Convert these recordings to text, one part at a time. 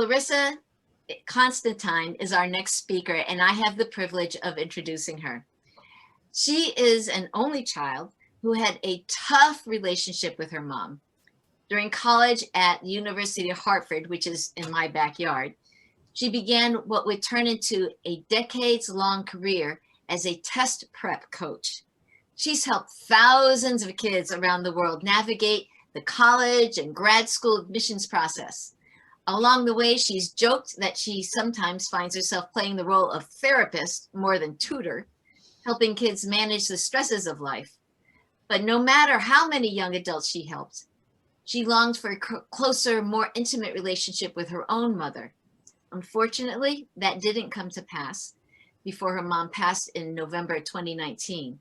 Clarissa Constantine is our next speaker, and I have the privilege of introducing her. She is an only child who had a tough relationship with her mom. During college at University of Hartford, which is in my backyard, she began what would turn into a decades-long career as a test prep coach. She's helped thousands of kids around the world navigate the college and grad school admissions process. Along the way, she's joked that she sometimes finds herself playing the role of therapist more than tutor, helping kids manage the stresses of life. But no matter how many young adults she helped, she longed for a closer, more intimate relationship with her own mother. Unfortunately, that didn't come to pass before her mom passed in November 2019.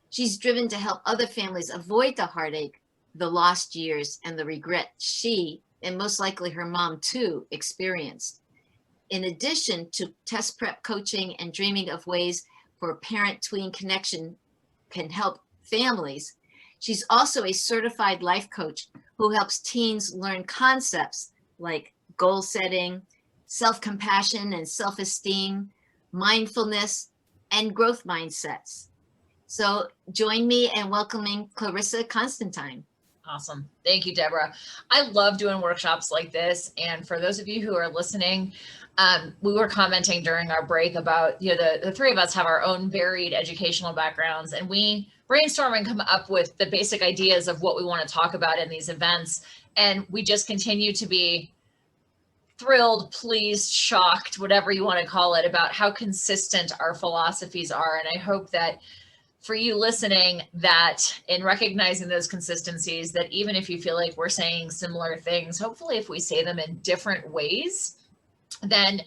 She's driven to help other families avoid the heartache, the lost years, and the regret she, and most likely her mom too, experienced. In addition to test prep coaching and dreaming of ways for parent-tween connection can help families, she's also a certified life coach who helps teens learn concepts like goal setting, self-compassion and self-esteem, mindfulness, and growth mindsets. So join me in welcoming Clarissa Constantine. Awesome. Thank you, Deborah. I love doing workshops like this. And for those of you who are listening, we were commenting during our break about, the three of us have our own varied educational backgrounds, and we brainstorm and come up with the basic ideas of what we want to talk about in these events. And we just continue to be thrilled, pleased, shocked, whatever you want to call it, about how consistent our philosophies are. And I hope that for you listening, that in recognizing those consistencies, that even if you feel like we're saying similar things, hopefully if we say them in different ways, then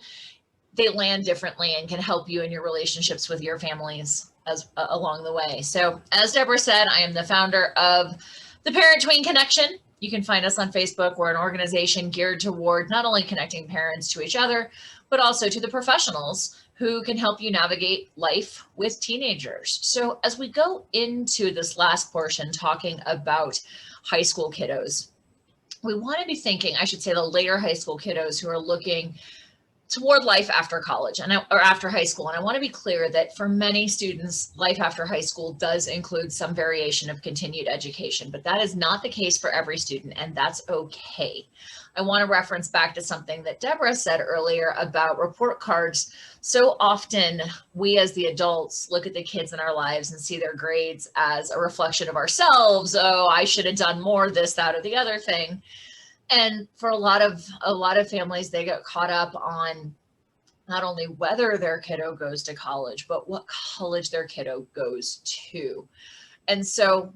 they land differently and can help you in your relationships with your families as along the way. So as Deborah said, I am the founder of the Parent-Tween Connection. You can find us on Facebook. We're an organization geared toward not only connecting parents to each other, but also to the professionals who can help you navigate life with teenagers. So as we go into this last portion talking about high school kiddos, we want to be thinking, I should say the later high school kiddos who are looking toward life after college or after high school. And I want to be clear that for many students, life after high school does include some variation of continued education, but that is not the case for every student, and that's okay. I want to reference back to something that Deborah said earlier about report cards. So often we as the adults look at the kids in our lives and see their grades as a reflection of ourselves. Oh, I should have done more, this, that, or the other thing. And for a lot of families, they get caught up on not only whether their kiddo goes to college, but what college their kiddo goes to. And so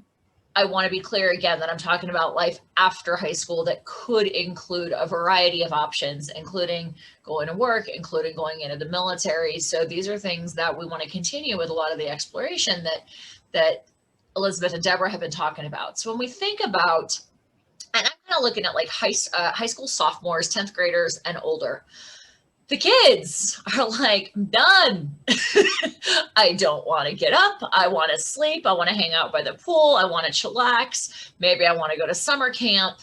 I want to be clear again that I'm talking about life after high school that could include a variety of options, including going to work, including going into the military. So these are things that we want to continue with a lot of the exploration that Elizabeth and Deborah have been talking about. So when we think about, and I'm kind of looking at like high school sophomores, 10th graders and older, the kids are like, I'm done. I don't want to get up. I want to sleep. I want to hang out by the pool. I want to chillax. Maybe I want to go to summer camp.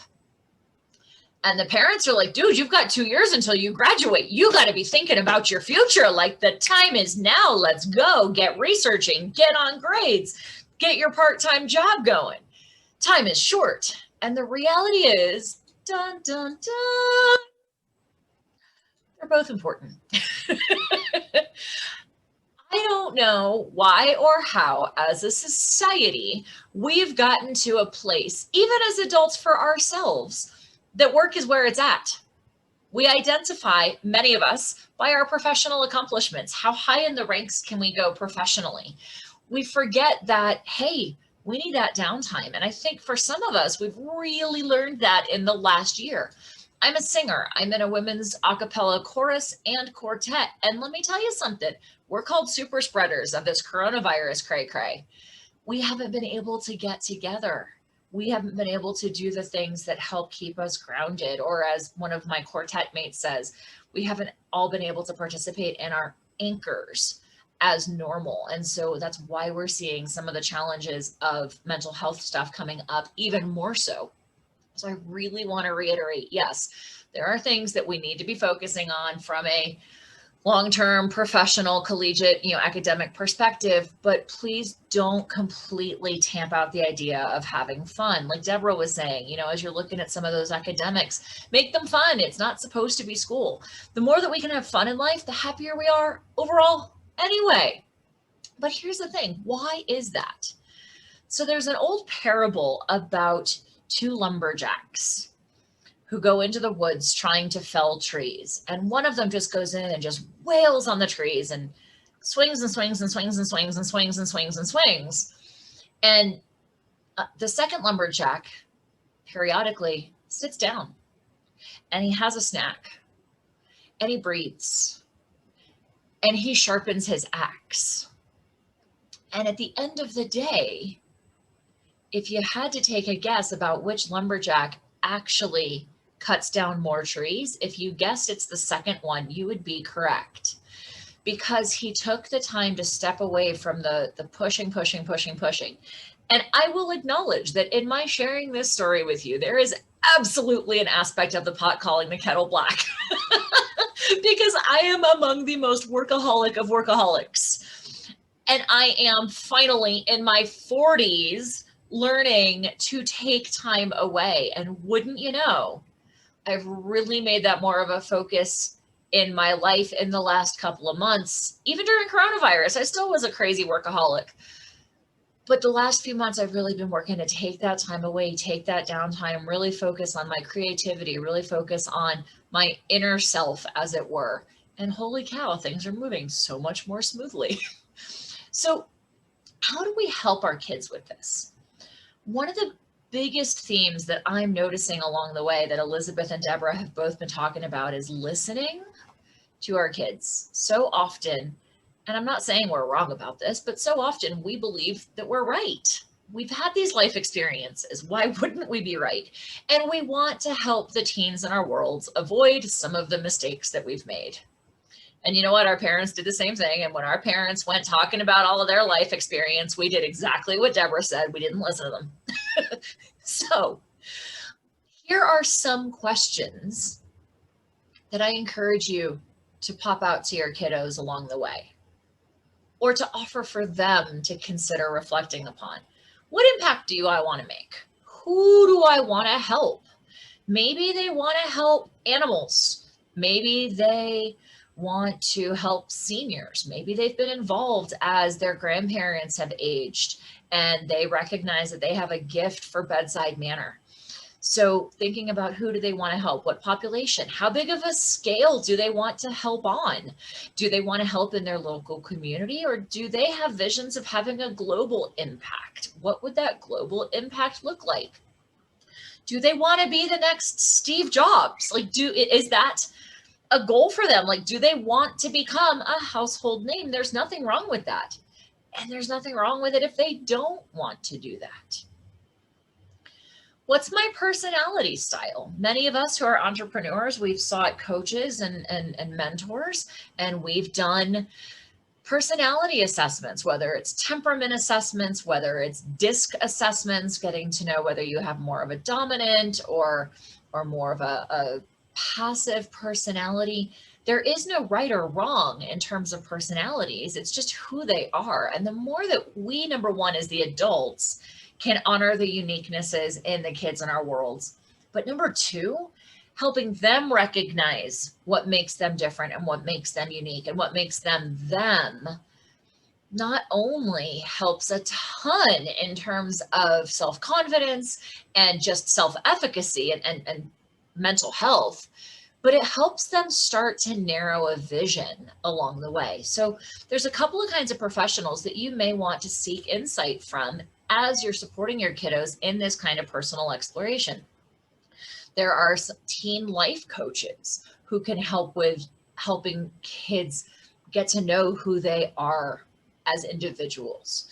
And the parents are like, dude, you've got 2 years until you graduate. You got to be thinking about your future. Like, the time is now. Let's go. Get researching. Get on grades. Get your part-time job going. Time is short. And the reality is, dun, dun, dun, they're both important. I don't know why or how, as a society, we've gotten to a place, even as adults for ourselves, that work is where it's at. We identify, many of us, by our professional accomplishments. How high in the ranks can we go professionally? We forget that, hey, we need that downtime. And I think for some of us, we've really learned that in the last year. I'm a singer. I'm in a women's a cappella chorus and quartet. And let me tell you something, we're called super spreaders of this coronavirus cray-cray. We haven't been able to get together. We haven't been able to do the things that help keep us grounded. Or as one of my quartet mates says, we haven't all been able to participate in our anchors as normal. And so that's why we're seeing some of the challenges of mental health stuff coming up even more so So I really want to reiterate, yes, there are things that we need to be focusing on from a long-term professional collegiate academic perspective, but please don't completely tamp out the idea of having fun. Like Deborah was saying, as you're looking at some of those academics, make them fun. It's not supposed to be school. The more that we can have fun in life, the happier we are overall anyway. But here's the thing, why is that? So there's an old parable about two lumberjacks who go into the woods trying to fell trees. And one of them just goes in and just wails on the trees and swings and swings and swings and swings and swings and swings and swings. And the second lumberjack periodically sits down and he has a snack and he breathes and he sharpens his axe. And at the end of the day, if you had to take a guess about which lumberjack actually cuts down more trees, if you guessed it's the second one, you would be correct, because he took the time to step away from the pushing. And I will acknowledge that in my sharing this story with you, there is absolutely an aspect of the pot calling the kettle black, because I am among the most workaholic of workaholics. And I am finally in my 40s learning to take time away. And wouldn't you know, I've really made that more of a focus in my life in the last couple of months. Even during coronavirus, I still was a crazy workaholic. But the last few months, I've really been working to take that time away, take that downtime, really focus on my creativity, really focus on my inner self, as it were. And holy cow, things are moving so much more smoothly. So how do we help our kids with this? One of the biggest themes that I'm noticing along the way that Elizabeth and Deborah have both been talking about is listening to our kids. So often, and I'm not saying we're wrong about this, but so often we believe that we're right. We've had these life experiences. Why wouldn't we be right? And we want to help the teens in our worlds avoid some of the mistakes that we've made. And you know what? Our parents did the same thing. And when our parents went talking about all of their life experience, we did exactly what Deborah said. We didn't listen to them. So here are some questions that I encourage you to pop out to your kiddos along the way, or to offer for them to consider reflecting upon. What impact do I want to make? Who do I want to help? Maybe they want to help animals. Maybe they want to help seniors. Maybe they've been involved as their grandparents have aged and they recognize that they have a gift for bedside manner. So thinking about who do they want to help? What population? How big of a scale do they want to help on? Do they want to help in their local community, or do they have visions of having a global impact? What would that global impact look like? Do they want to be the next Steve Jobs? Is that a goal for them? Do they want to become a household name? There's nothing wrong with that. And there's nothing wrong with it if they don't want to do that. What's my personality style? Many of us who are entrepreneurs, we've sought coaches and mentors, and we've done personality assessments, whether it's temperament assessments, whether it's DISC assessments, getting to know whether you have more of a dominant or more of a passive personality. There is no right or wrong in terms of personalities. It's just who they are. And the more that we, number one, as the adults, can honor the uniquenesses in the kids in our worlds. But number two, helping them recognize what makes them different and what makes them unique and what makes them them, not only helps a ton in terms of self-confidence and just self-efficacy and mental health, but it helps them start to narrow a vision along the way. So there's a couple of kinds of professionals that you may want to seek insight from as you're supporting your kiddos in this kind of personal exploration. There are some teen life coaches who can help with helping kids get to know who they are as individuals.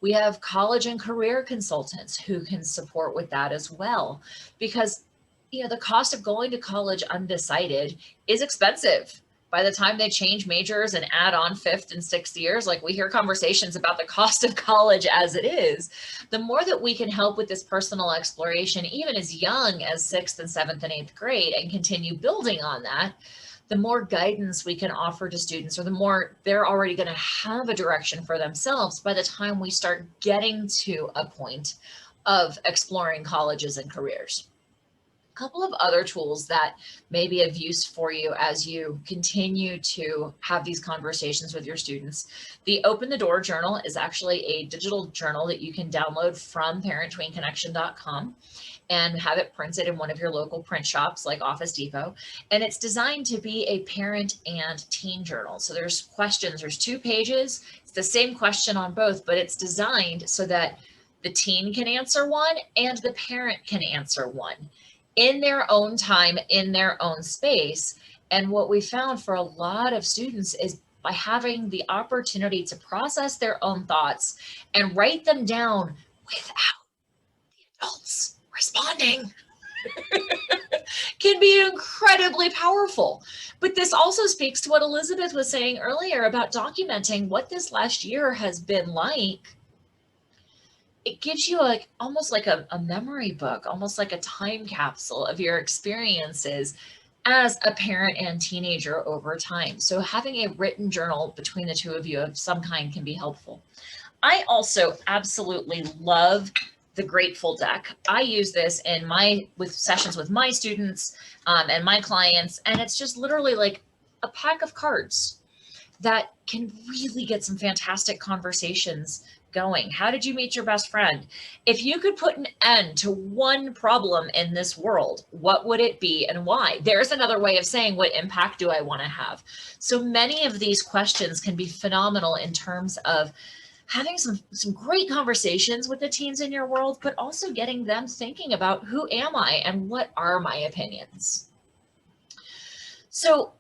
We have college and career consultants who can support with that as well, because the cost of going to college undecided is expensive. By the time they change majors and add on 5th and 6th years, like we hear conversations about the cost of college as it is, the more that we can help with this personal exploration, even as young as 6th and 7th and 8th grade, and continue building on that, the more guidance we can offer to students, or the more they're already going to have a direction for themselves by the time we start getting to a point of exploring colleges and careers. A couple of other tools that may be of use for you as you continue to have these conversations with your students. The Open the Door journal is actually a digital journal that you can download from parenttweenconnection.com and have it printed in one of your local print shops like Office Depot. And it's designed to be a parent and teen journal. So there's questions, there's 2 pages. It's the same question on both, but it's designed so that the teen can answer one and the parent can answer one in their own time, in their own space. And what we found for a lot of students is by having the opportunity to process their own thoughts and write them down without the adults responding can be incredibly powerful. But this also speaks to what Elizabeth was saying earlier about documenting what this last year has been like. It gives you almost like a memory book, almost like a time capsule of your experiences as a parent and teenager over time. So having a written journal between the 2 of you of some kind can be helpful. I also absolutely love the Grateful Deck. I use this in with sessions with my students and my clients, and it's just literally like a pack of cards that can really get some fantastic conversations going. How did you meet your best friend? If you could put an end to one problem in this world, what would it be and why? There's another way of saying, what impact do I want to have? So many of these questions can be phenomenal in terms of having some great conversations with the teens in your world, but also getting them thinking about, who am I and what are my opinions? So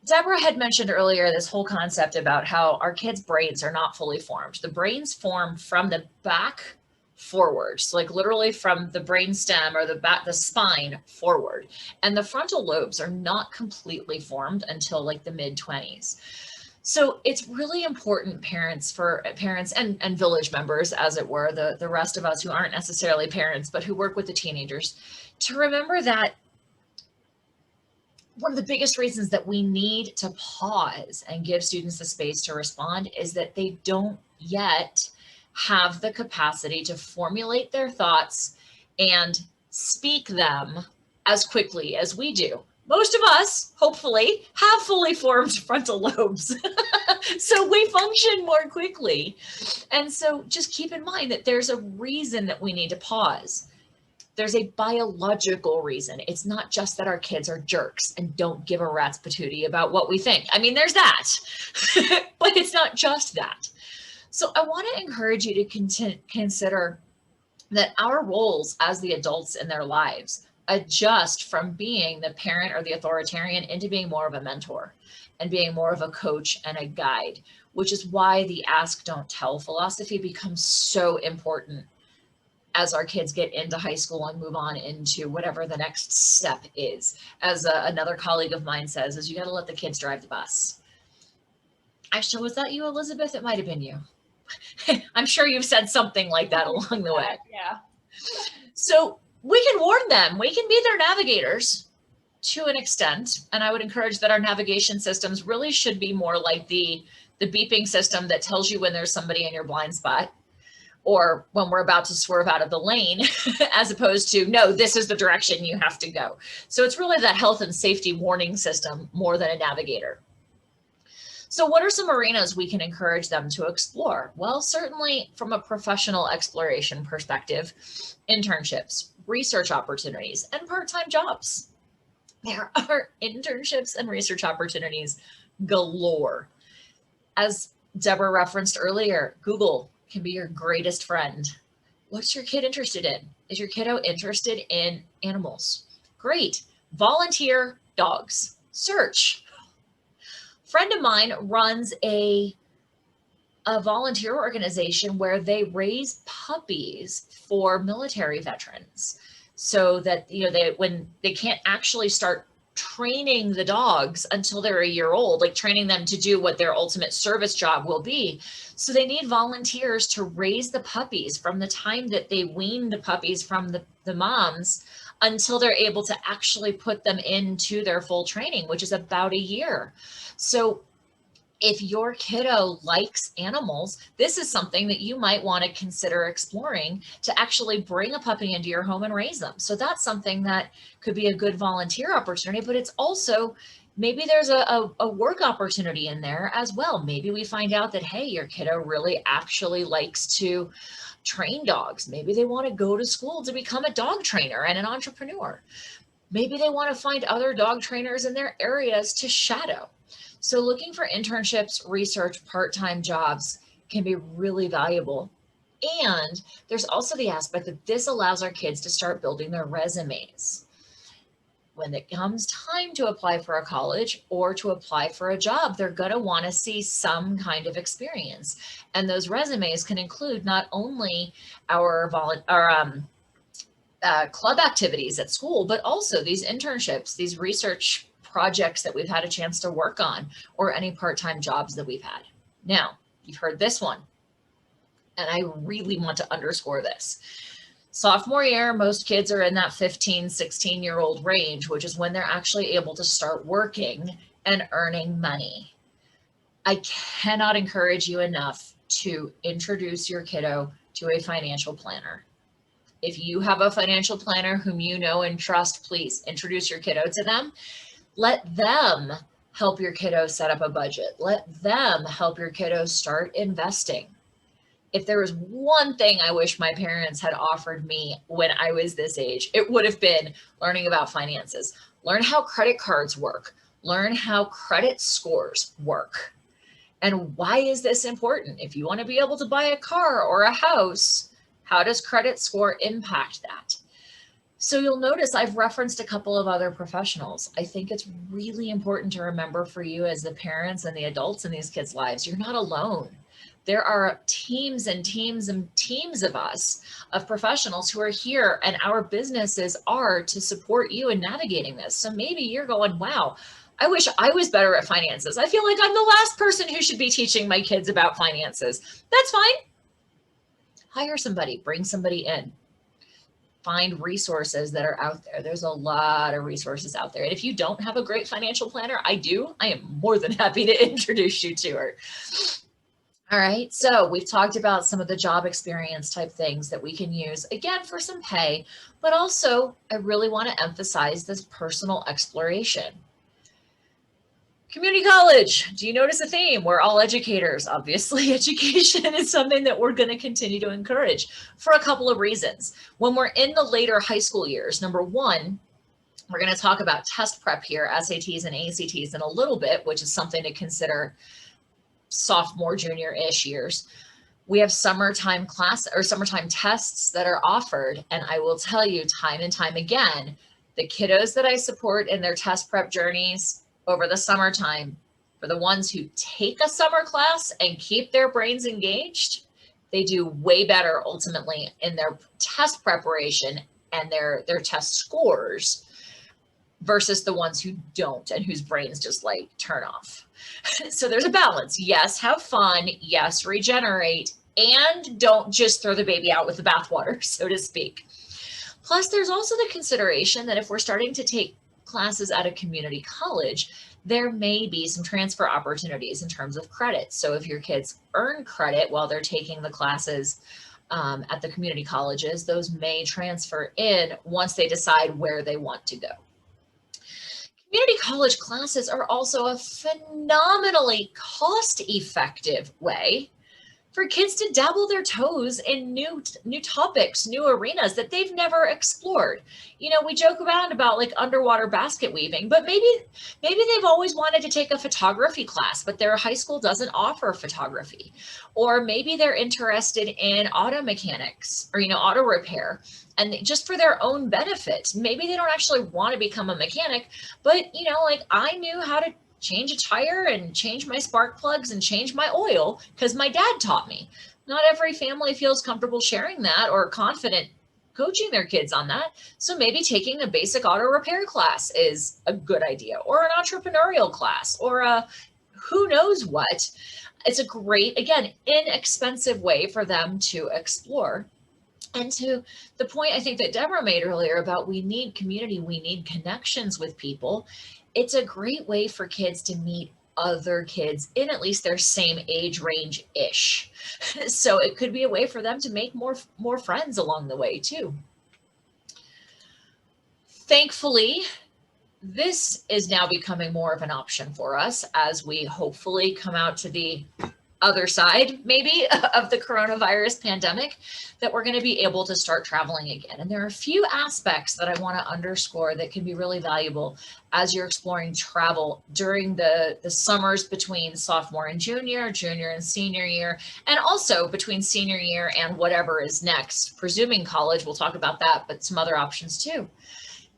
Deborah had mentioned earlier this whole concept about how our kids' brains are not fully formed. The brains form from the back forward, so like literally from the brain stem or the spine forward. And the frontal lobes are not completely formed until like the mid-20s. So it's really important, parents and village members, as it were, the rest of us who aren't necessarily parents, but who work with the teenagers, to remember that one of the biggest reasons that we need to pause and give students the space to respond is that they don't yet have the capacity to formulate their thoughts and speak them as quickly as we do. Most of us, hopefully, have fully formed frontal lobes, so we function more quickly. And so just keep in mind that there's a reason that we need to pause. There's a biological reason. It's not just that our kids are jerks and don't give a rat's patootie about what we think. I mean, there's that, but it's not just that. So I want to encourage you to consider that our roles as the adults in their lives adjust from being the parent or the authoritarian into being more of a mentor and being more of a coach and a guide, which is why the ask, don't tell philosophy becomes so important as our kids get into high school and move on into whatever the next step is. As another colleague of mine says, is you got to let the kids drive the bus. Actually, was that you, Elizabeth? It might have been you. I'm sure you've said something like that along the way. Yeah. So we can warn them. We can be their navigators to an extent. And I would encourage that our navigation systems really should be more like the beeping system that tells you when there's somebody in your blind spot, or when we're about to swerve out of the lane, as opposed to, no, this is the direction you have to go. So it's really that health and safety warning system more than a navigator. So what are some arenas we can encourage them to explore? Well, certainly from a professional exploration perspective, internships, research opportunities, and part-time jobs. There are internships and research opportunities galore. As Deborah referenced earlier, Google can be your greatest friend. What's your kid interested in? Is your kiddo interested in animals? Great. Volunteer dogs. Search. Friend of mine runs a volunteer organization where they raise puppies for military veterans, so that when they can't actually start training the dogs until they're a year old, like training them to do what their ultimate service job will be. So they need volunteers to raise the puppies from the time that they wean the puppies from the moms until they're able to actually put them into their full training, which is about a year. So if your kiddo likes animals, this is something that you might want to consider exploring, to actually bring a puppy into your home and raise them. So that's something that could be a good volunteer opportunity, but it's also, maybe there's a work opportunity in there as well. Maybe we find out that, hey, your kiddo really actually likes to train dogs. Maybe they want to go to school to become a dog trainer and an entrepreneur. Maybe they want to find other dog trainers in their areas to shadow. So looking for internships, research, part-time jobs can be really valuable. And there's also the aspect that this allows our kids to start building their resumes. When it comes time to apply for a college or to apply for a job, they're going to want to see some kind of experience. And those resumes can include not only our club activities at school, but also these internships, these research projects that we've had a chance to work on, or any part-time jobs that we've had. Now, you've heard this one, and I really want to underscore this. Sophomore year, most kids are in that 15, 16-year-old range, which is when they're actually able to start working and earning money. I cannot encourage you enough to introduce your kiddo to a financial planner. If you have a financial planner whom you know and trust, please introduce your kiddo to them. Let them help your kiddo set up a budget. Let them help your kiddo start investing. If there was one thing I wish my parents had offered me when I was this age, it would have been learning about finances. Learn how credit cards work. Learn how credit scores work. And why is this important? If you want to be able to buy a car or a house, how does credit score impact that? So you'll notice I've referenced a couple of other professionals. I think it's really important to remember for you as the parents and the adults in these kids' lives, you're not alone. There are teams and teams and teams of us, of professionals who are here, and our businesses are to support you in navigating this. So maybe you're going, wow, I wish I was better at finances. I feel like I'm the last person who should be teaching my kids about finances. That's fine. Hire somebody, bring somebody in. Find resources that are out there. There's a lot of resources out there. And if you don't have a great financial planner, I am more than happy to introduce you to her. All right, so we've talked about some of the job experience type things that we can use, again, for some pay, but also I really want to emphasize this personal exploration. Community college, do you notice a theme? We're all educators. Obviously, education is something that we're going to continue to encourage for a couple of reasons. When we're in the later high school years, number one, we're going to talk about test prep here, SATs and ACTs in a little bit, which is something to consider sophomore, junior-ish years. We have summertime class or summertime tests that are offered. And I will tell you time and time again, the kiddos that I support in their test prep journeys over the summertime, for the ones who take a summer class and keep their brains engaged, they do way better ultimately in their test preparation and their test scores versus the ones who don't and whose brains just like turn off. So there's a balance. Yes, have fun. Yes, regenerate, and don't just throw the baby out with the bathwater, so to speak. Plus, there's also the consideration that if we're starting to take classes at a community college, there may be some transfer opportunities in terms of credit. So if your kids earn credit while they're taking the classes at the community colleges, those may transfer in once they decide where they want to go. Community college classes are also a phenomenally cost-effective way for kids to dabble their toes in new topics, new arenas that they've never explored. You know, we joke around about like underwater basket weaving, but maybe they've always wanted to take a photography class, but their high school doesn't offer photography. Or maybe they're interested in auto mechanics or, auto repair. And just for their own benefit, maybe they don't actually want to become a mechanic, but like I knew how to change a tire and change my spark plugs and change my oil because my dad taught me. Not every family feels comfortable sharing that or confident coaching their kids on that. So maybe taking a basic auto repair class is a good idea, or an entrepreneurial class, or a who knows what. It's a great, again, inexpensive way for them to explore. And to the point I think that Deborah made earlier about we need community, we need connections with people. It's a great way for kids to meet other kids in at least their same age range ish. So it could be a way for them to make more friends along the way too. Thankfully, this is now becoming more of an option for us as we hopefully come out to the other side, maybe, of the coronavirus pandemic, that we're going to be able to start traveling again. And there are a few aspects that I want to underscore that can be really valuable as you're exploring travel during the summers between sophomore and junior and senior year, and also between senior year and whatever is next, presuming college. We'll talk about that, but some other options too.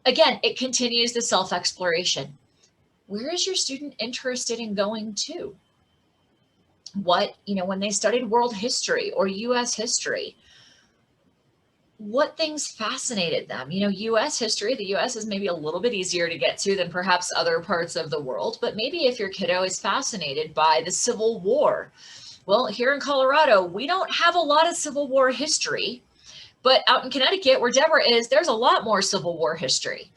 Again, it continues the self-exploration. Where is your student interested in going to? What, when they studied world history or US history, what things fascinated them? US history, the US is maybe a little bit easier to get to than perhaps other parts of the world, but maybe if your kiddo is fascinated by the Civil War, well, here in Colorado, we don't have a lot of Civil War history. But out in Connecticut, where Deborah is, there's a lot more Civil War history.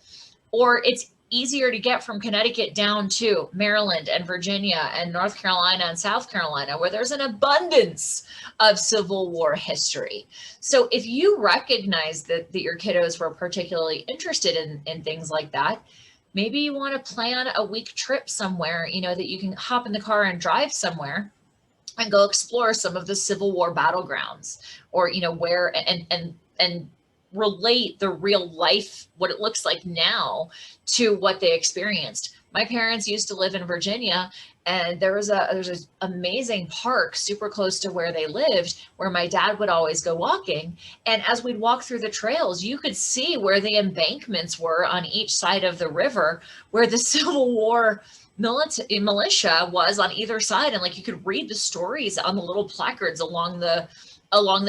Or it's easier to get from Connecticut down to Maryland and Virginia and North Carolina and South Carolina, where there's an abundance of Civil War history. So if you recognize that your kiddos were particularly interested in things like that, maybe you want to plan a week trip somewhere, that you can hop in the car and drive somewhere and go explore some of the Civil War battlegrounds, or, where and relate the real life, what it looks like now, to what they experienced. My parents used to live in Virginia, and there's an amazing park super close to where they lived, where my dad would always go walking. And as we'd walk through the trails, you could see where the embankments were on each side of the river, where the Civil War militia was on either side, and you could read the stories on the little placards along the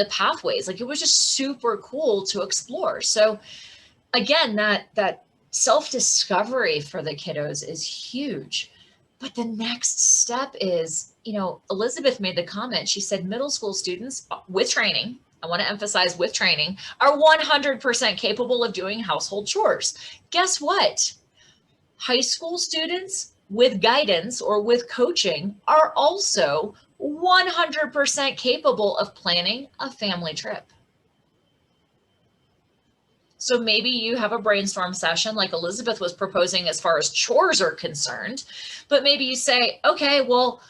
pathways. It was just super cool to explore. So again, that self-discovery for the kiddos is huge. But the next step is, Elizabeth made the comment, she said middle school students with training, I want to emphasize with training, are 100% capable of doing household chores. Guess what? High school students with guidance or with coaching are also 100% capable of planning a family trip. So maybe you have a brainstorm session like Elizabeth was proposing as far as chores are concerned, but maybe you say, okay, well,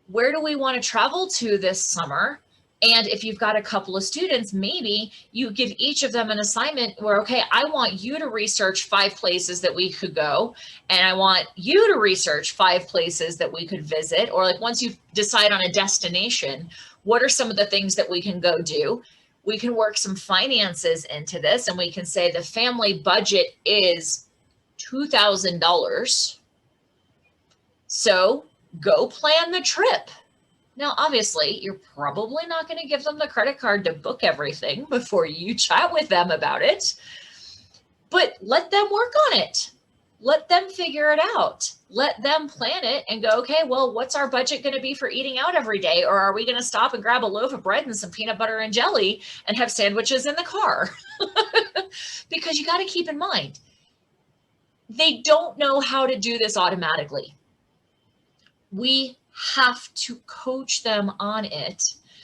where do we want to travel to this summer? And if you've got a couple of students, maybe you give each of them an assignment where, okay, I want you to research 5 places that we could go, and I want you to research 5 places that we could visit. Or once you decide on a destination, what are some of the things that we can go do? We can work some finances into this, and we can say the family budget is $2,000. So go plan the trip. Now, obviously, you're probably not going to give them the credit card to book everything before you chat with them about it, but let them work on it. Let them figure it out. Let them plan it and go, okay, well, what's our budget going to be for eating out every day? Or are we going to stop and grab a loaf of bread and some peanut butter and jelly and have sandwiches in the car? Because you got to keep in mind, they don't know how to do this automatically. We have to coach them on it.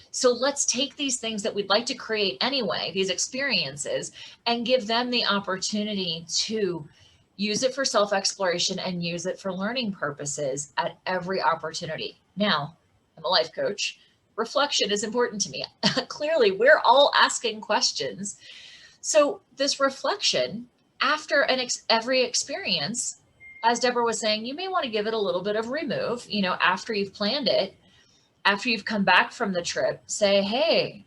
So let's take these things that we'd like to create anyway, these experiences, and give them the opportunity to use it for self-exploration and use it for learning purposes at every opportunity. Now, I'm a life coach. Reflection is important to me. Clearly, we're all asking questions. So this reflection after every experience, as Deborah was saying, you may want to give it a little bit of remove, after you've planned it, after you've come back from the trip, say, hey,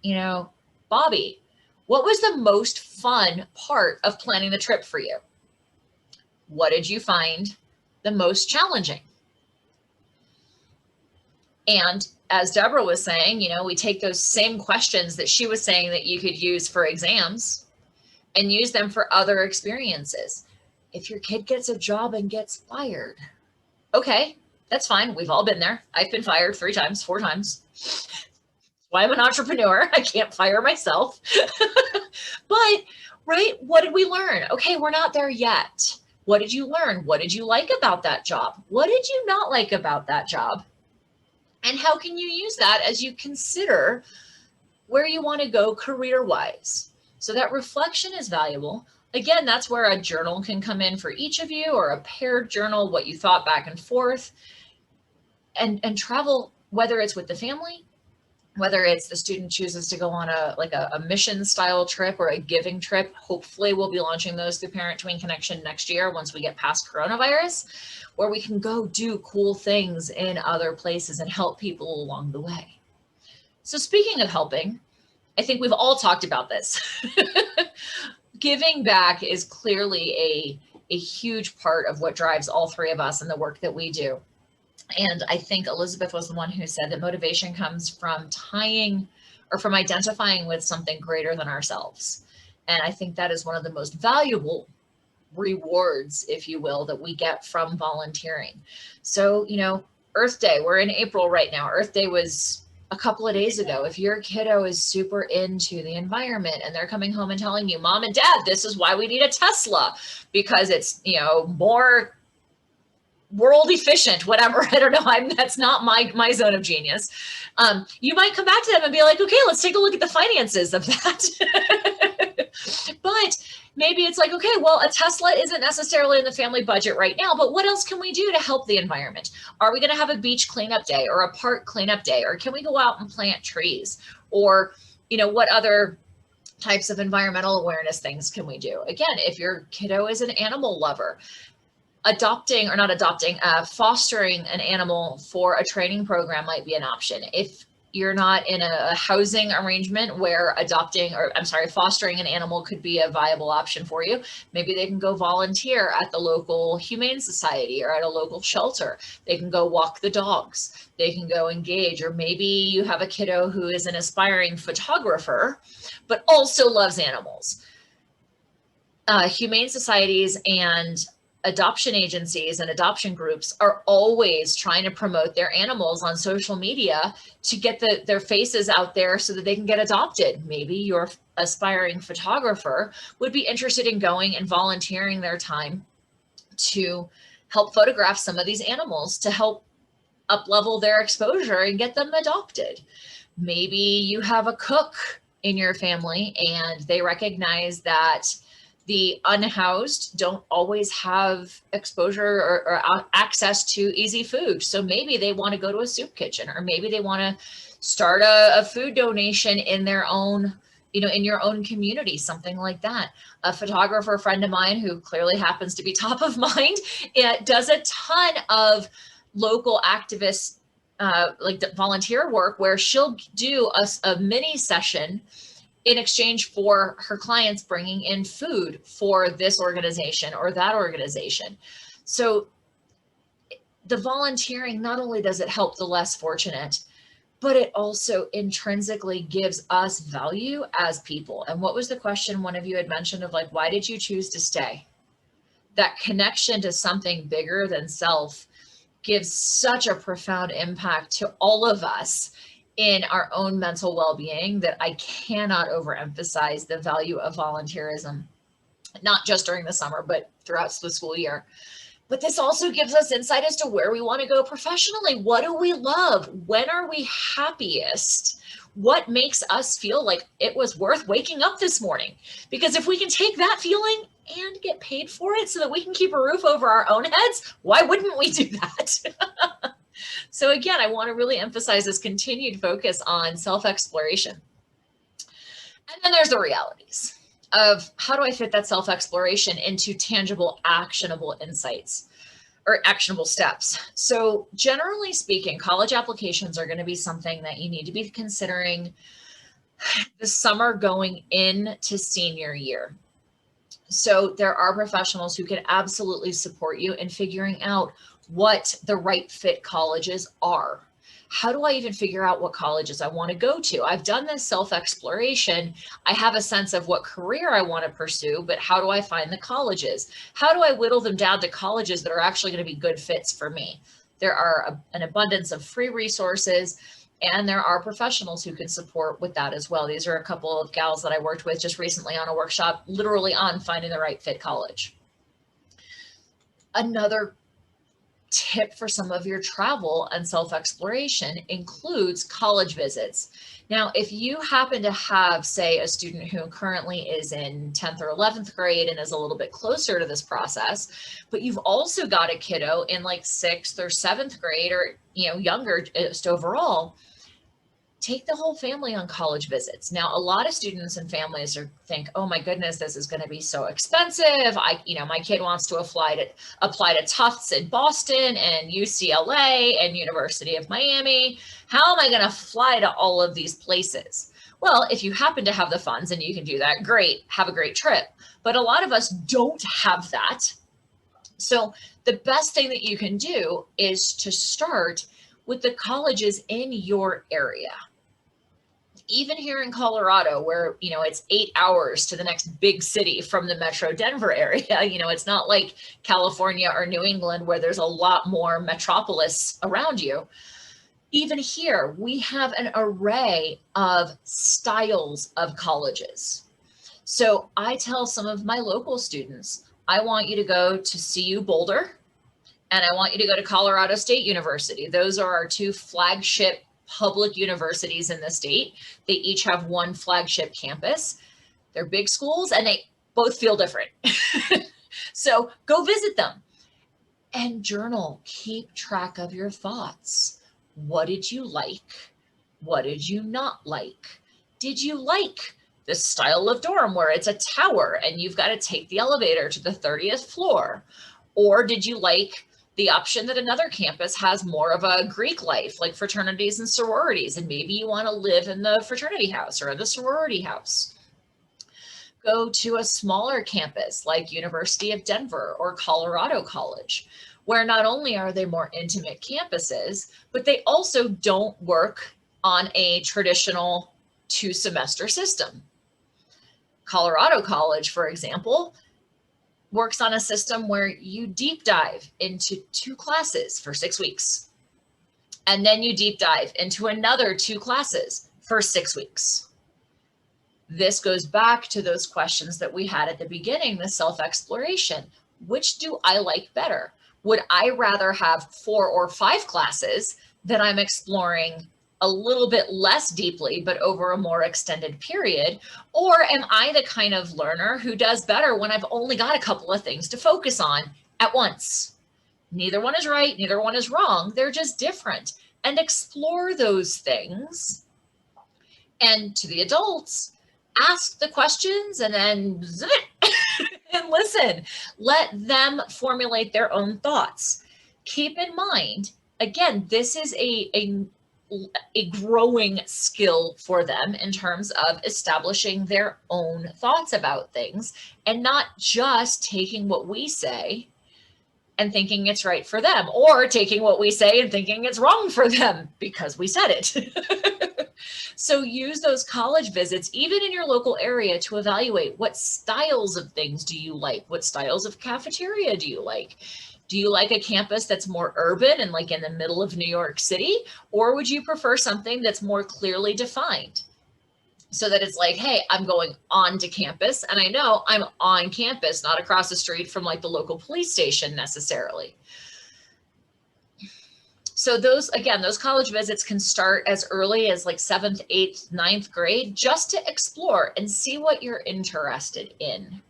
Bobby, what was the most fun part of planning the trip for you? What did you find the most challenging? And as Deborah was saying, we take those same questions that she was saying that you could use for exams, and use them for other experiences. If your kid gets a job and gets fired, okay, that's fine. We've all been there. I've been fired 3 times, 4 times. That's why I'm an entrepreneur. I can't fire myself. But, right, what did we learn? Okay, we're not there yet. What did you learn? What did you like about that job? What did you not like about that job? And how can you use that as you consider where you want to go career-wise? So that reflection is valuable. Again, that's where a journal can come in for each of you, or a paired journal, what you thought back and forth, and travel, whether it's with the family, whether it's the student chooses to go on a mission style trip or a giving trip. Hopefully we'll be launching those through Parent Tween Connection next year once we get past coronavirus, where we can go do cool things in other places and help people along the way. So speaking of helping, I think we've all talked about this. Giving back is clearly a huge part of what drives all 3 of us in the work that we do. And I think Elizabeth was the one who said that motivation comes from from identifying with something greater than ourselves. And I think that is one of the most valuable rewards, if you will, that we get from volunteering. So, Earth Day, we're in April right now. Earth Day was a couple of days ago. If your kiddo is super into the environment and they're coming home and telling you, Mom and Dad, this is why we need a Tesla, because it's, more world efficient, whatever. I don't know. That's not my zone of genius. You might come back to them and be like, okay, let's take a look at the finances of that. But maybe it's like, okay, well, a Tesla isn't necessarily in the family budget right now, but what else can we do to help the environment? Are we going to have a beach cleanup day or a park cleanup day? Or can we go out and plant trees? Or, what other types of environmental awareness things can we do? Again, if your kiddo is an animal lover, fostering an animal for a training program might be an option. If you're not in a housing arrangement where fostering an animal could be a viable option for you, maybe they can go volunteer at the local humane society or at a local shelter. They can go walk the dogs. They can go engage, or maybe you have a kiddo who is an aspiring photographer, but also loves animals. Humane societies and adoption agencies and adoption groups are always trying to promote their animals on social media to get their faces out there so that they can get adopted. Maybe your aspiring photographer would be interested in going and volunteering their time to help photograph some of these animals to help up-level their exposure and get them adopted. Maybe you have a cook in your family and they recognize that the unhoused don't always have exposure or access to easy food. So maybe they want to go to a soup kitchen, or maybe they want to start a food donation in their own, in your own community, something like that. A photographer friend of mine who clearly happens to be top of mind, it does a ton of local activist volunteer work where she'll do a mini session in exchange for her clients bringing in food for this organization or that organization. So the volunteering, not only does it help the less fortunate, but it also intrinsically gives us value as people. And what was the question one of you had mentioned of why did you choose to stay? That connection to something bigger than self gives such a profound impact to all of us in our own mental well-being that I cannot overemphasize the value of volunteerism, not just during the summer, but throughout the school year. But this also gives us insight as to where we want to go professionally. What do we love? When are we happiest? What makes us feel like it was worth waking up this morning? Because if we can take that feeling and get paid for it so that we can keep a roof over our own heads, why wouldn't we do that? So again, I want to really emphasize this continued focus on self-exploration. And then there's the realities of how do I fit that self-exploration into tangible, actionable insights or actionable steps. So generally speaking, college applications are going to be something that you need to be considering the summer going into senior year. So there are professionals who can absolutely support you in figuring out what the right fit colleges are. How do I even figure out what colleges I want to go to? I've done this self-exploration. I have a sense of what career I want to pursue, but how do I find the colleges? How do I whittle them down to colleges that are actually going to be good fits for me? There are an abundance of free resources, and there are professionals who can support with that as well. These are a couple of gals that I worked with just recently on a workshop, literally on finding the right fit college. Another tip for some of your travel and self-exploration includes college visits. Now, if you happen to have, say, a student who currently is in 10th or 11th grade and is a little bit closer to this process, but you've also got a kiddo in like 6th or 7th grade or, younger just overall, take the whole family on college visits. Now, a lot of students and families think, oh my goodness, this is going to be so expensive. My kid wants to apply to Tufts in Boston and UCLA and University of Miami. How am I going to fly to all of these places? Well, if you happen to have the funds and you can do that, great, have a great trip. But a lot of us don't have that. So the best thing that you can do is to start with the colleges in your area. Even here in Colorado, where, it's 8 hours to the next big city from the Metro Denver area, it's not like California or New England where there's a lot more metropolis around you. Even here, we have an array of styles of colleges. So I tell some of my local students, I want you to go to CU Boulder, and I want you to go to Colorado State University. Those are our two flagship public universities in the state. They each have one flagship campus. They're big schools and they both feel different. So go visit them and journal. Keep track of your thoughts. What did you like? What did you not like? Did you like the style of dorm where it's a tower and you've got to take the elevator to the 30th floor? Or did you like the option that another campus has more of a Greek life, like fraternities and sororities, and maybe you want to live in the fraternity house or the sorority house? Go to a smaller campus like University of Denver or Colorado College, where not only are they more intimate campuses, but they also don't work on a traditional 2-semester system. Colorado College, for example, works on a system where you deep dive into 2 classes for 6 weeks. And then you deep dive into another 2 classes for 6 weeks. This goes back to those questions that we had at the beginning, the self-exploration. Which do I like better? Would I rather have 4 or 5 classes that I'm exploring a little bit less deeply, but over a more extended period? Or am I the kind of learner who does better when I've only got a couple of things to focus on at once? Neither one is right, neither one is wrong. They're just different. And explore those things. And to the adults, ask the questions and then and listen. Let them formulate their own thoughts. Keep in mind, again, this is a growing skill for them in terms of establishing their own thoughts about things and not just taking what we say and thinking it's right for them, or taking what we say and thinking it's wrong for them because we said it. So use those college visits, even in your local area, to evaluate what styles of things do you like? What styles of cafeteria do you like? Do you like a campus that's more urban and like in the middle of New York City? Or would you prefer something that's more clearly defined? So that it's like, hey, I'm going on to campus and I know I'm on campus, not across the street from like the local police station necessarily. So those college visits can start as early as like 7th, 8th, 9th grade, just to explore and see what you're interested in.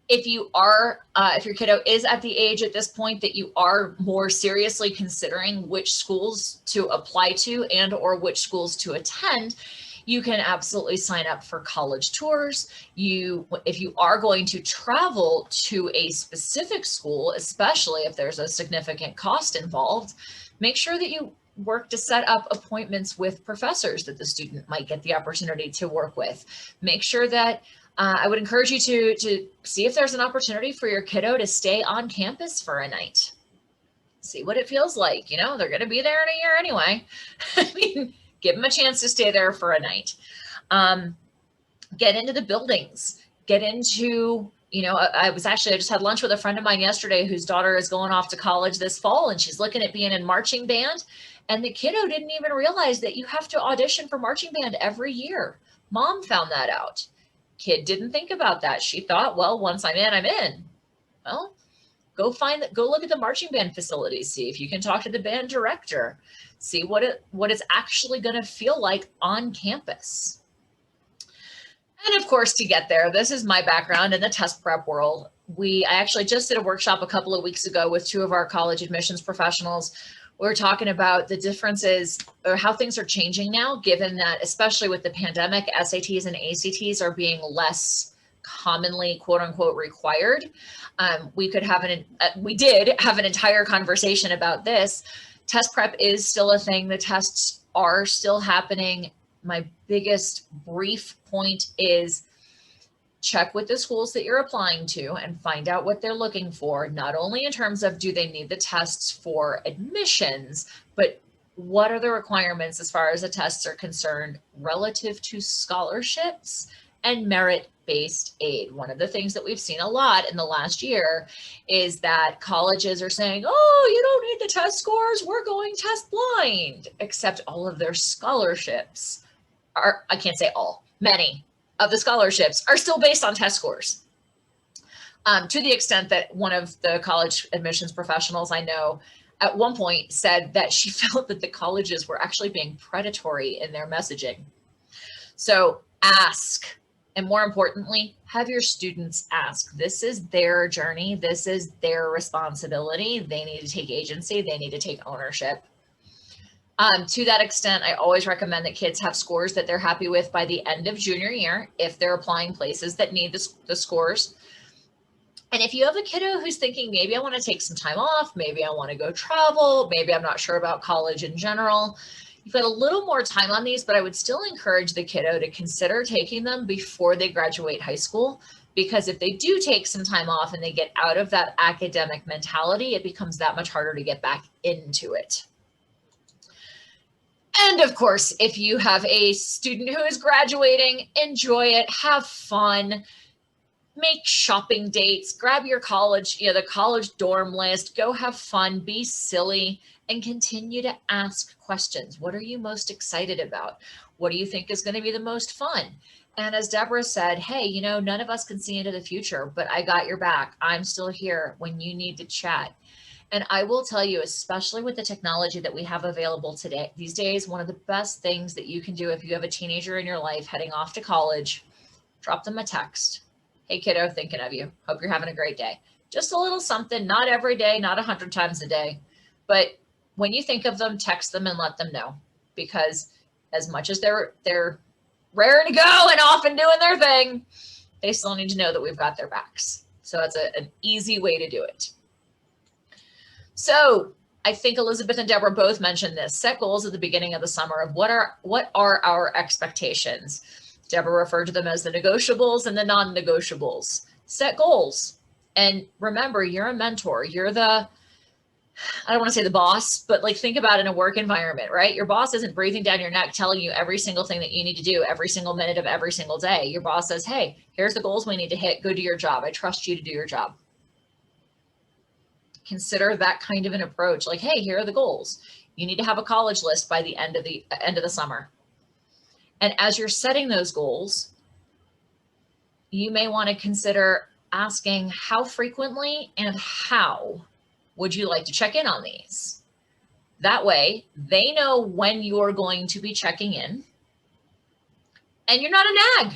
If you are, if your kiddo is at the age at this point that you are more seriously considering which schools to apply to and or which schools to attend, you can absolutely sign up for college tours. If you are going to travel to a specific school, especially if there's a significant cost involved, make sure that you work to set up appointments with professors that the student might get the opportunity to work with. Make sure that I would encourage you to see if there's an opportunity for your kiddo to stay on campus for a night. see what it feels like. You know, they're going to be there in a year anyway. I mean, give them a chance to stay there for a night. Get into the buildings, get into, you know, I just had lunch with a friend of mine yesterday whose daughter is going off to college this fall, and she's looking at being in marching band. And the kiddo didn't even realize that you have to audition for marching band every year. Mom found that out. Kid didn't think about that. She thought, well, once I'm in, I'm in. Well, go look at the marching band facilities, see if you can talk to the band director, see what it's actually going to feel like on campus. And of course, to get there, this is my background in the test prep world. I actually just did a workshop a couple of weeks ago with 2 of our college admissions professionals. We were talking about the differences or how things are changing now, given that, especially with the pandemic, SATs and ACTs are being less commonly, quote unquote, required. We did have an entire conversation about this. Test prep is still a thing. The tests are still happening. My biggest brief point is check with the schools that you're applying to and find out what they're looking for, not only in terms of do they need the tests for admissions, but what are the requirements as far as the tests are concerned relative to scholarships and merit-based aid. One of the things that we've seen a lot in the last year is that colleges are saying, oh, you don't need the test scores, we're going test blind, except all of their scholarships are, I can't say all, many of the scholarships are still based on test scores. To the extent that one of the college admissions professionals I know at one point said that she felt that the colleges were actually being predatory in their messaging. So ask, and more importantly, have your students ask. This is their journey. This is their responsibility. They need to take agency. They need to take ownership. To that extent, I always recommend that kids have scores that they're happy with by the end of junior year if they're applying places that need the scores. And if you have a kiddo who's thinking, maybe I want to take some time off, maybe I want to go travel, maybe I'm not sure about college in general, you've got a little more time on these, but I would still encourage the kiddo to consider taking them before they graduate high school, because if they do take some time off and they get out of that academic mentality, it becomes that much harder to get back into it. And of course, if you have a student who is graduating, enjoy it, have fun, make shopping dates, grab your college, the college dorm list, go have fun, be silly, and continue to ask questions. What are you most excited about? What do you think is going to be the most fun? And as Deborah said, hey, none of us can see into the future, but I got your back. I'm still here when you need to chat. And I will tell you, especially with the technology that we have available today, these days, one of the best things that you can do if you have a teenager in your life heading off to college, drop them a text. Hey kiddo, thinking of you. Hope you're having a great day. Just a little something, not every day, not 100 times a day. But when you think of them, text them and let them know. Because as much as they're raring to go and off and doing their thing, they still need to know that we've got their backs. So that's an easy way to do it. So I think Elizabeth and Deborah both mentioned this. Set goals at the beginning of the summer of what are our expectations. Deborah referred to them as the negotiables and the non-negotiables. Set goals. And remember, you're a mentor. You're I don't want to say the boss, but think about it in a work environment, right? Your boss isn't breathing down your neck telling you every single thing that you need to do every single minute of every single day. Your boss says, hey, here's the goals we need to hit. Go do your job. I trust you to do your job. Consider that kind of an approach. Hey, here are the goals. You need to have a college list by the end of the summer. And as you're setting those goals, you may want to consider asking how frequently and how would you like to check in on these? That way they know when you're going to be checking in and you're not a nag.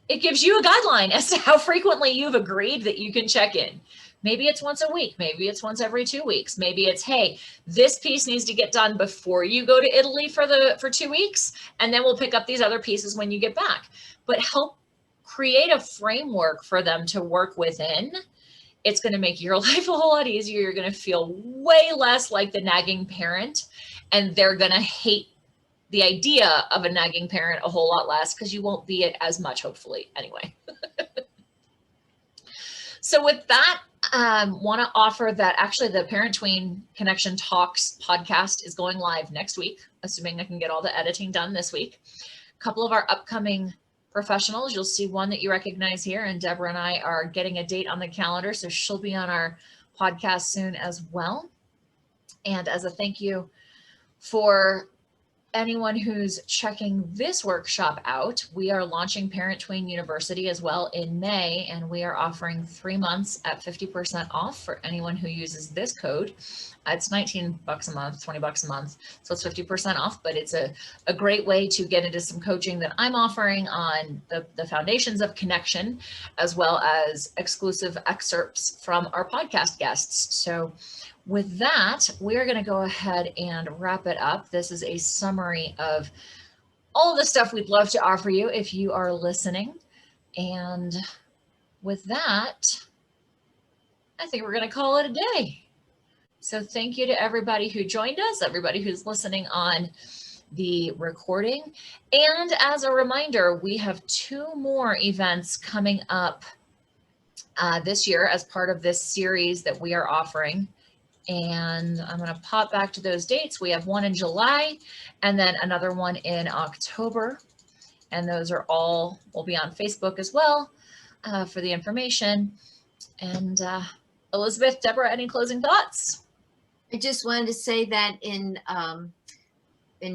It gives you a guideline as to how frequently you've agreed that you can check in. Maybe it's once a week. Maybe it's once every 2 weeks. Maybe it's, hey, this piece needs to get done before you go to Italy for 2 weeks, and then we'll pick up these other pieces when you get back. But help create a framework for them to work within. It's going to make your life a whole lot easier. You're going to feel way less like the nagging parent, and they're going to hate the idea of a nagging parent a whole lot less because you won't be it as much, hopefully, anyway. So with that, Want to offer that actually the Parent Tween Connection Talks podcast is going live next week, assuming I can get all the editing done this week. A couple of our upcoming professionals, you'll see one that you recognize here, and Deborah and I are getting a date on the calendar, so she'll be on our podcast soon as well. And as a thank you for anyone who's checking this workshop out, we are launching Parent Tween University as well in May, and we are offering 3 months at 50% off for anyone who uses this code. It's $19 a month, $20 a month, so it's 50% off, but it's a great way to get into some coaching that I'm offering on the foundations of connection, as well as exclusive excerpts from our podcast guests. So with that, we're going to go ahead and wrap it up. This is a summary of all the stuff we'd love to offer you if you are listening. And with that, I think we're going to call it a day. So thank you to everybody who joined us, everybody who's listening on the recording. And as a reminder, we have 2 more events coming up this year as part of this series that we are offering. And I'm going to pop back to those dates. We have one in July and then another one in October. And those are all, will be on Facebook as well for the information. And Elizabeth, Deborah, any closing thoughts? I just wanted to say that in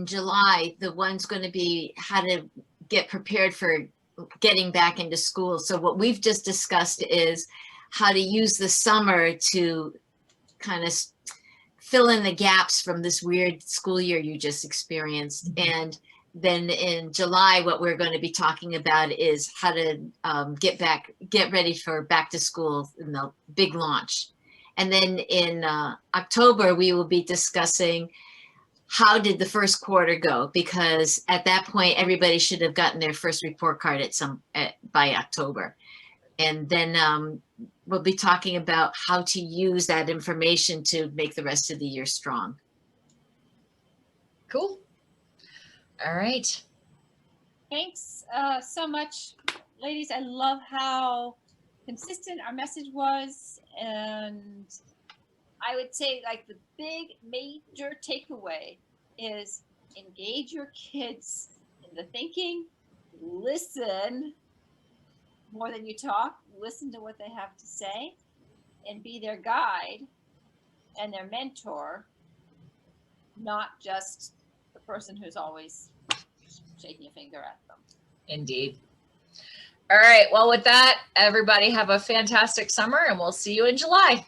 July, the one's going to be how to get prepared for getting back into school. So what we've just discussed is how to use the summer to kind of fill in the gaps from this weird school year you just experienced. Mm-hmm. And then in July, what we're going to be talking about is how to get ready for back to school in the big launch. And then in October, we will be discussing how did the first quarter go? Because at that point, everybody should have gotten their first report card by October. And then we'll be talking about how to use that information to make the rest of the year strong. Cool. All right. Thanks so much, ladies. I love how consistent our message was. And I would say like the big major takeaway is engage your kids in the thinking, listen more than you talk, listen to what they have to say, and be their guide and their mentor, not just the person who's always shaking a finger at them. Indeed. All right. Well, with that, everybody have a fantastic summer, and we'll see you in July.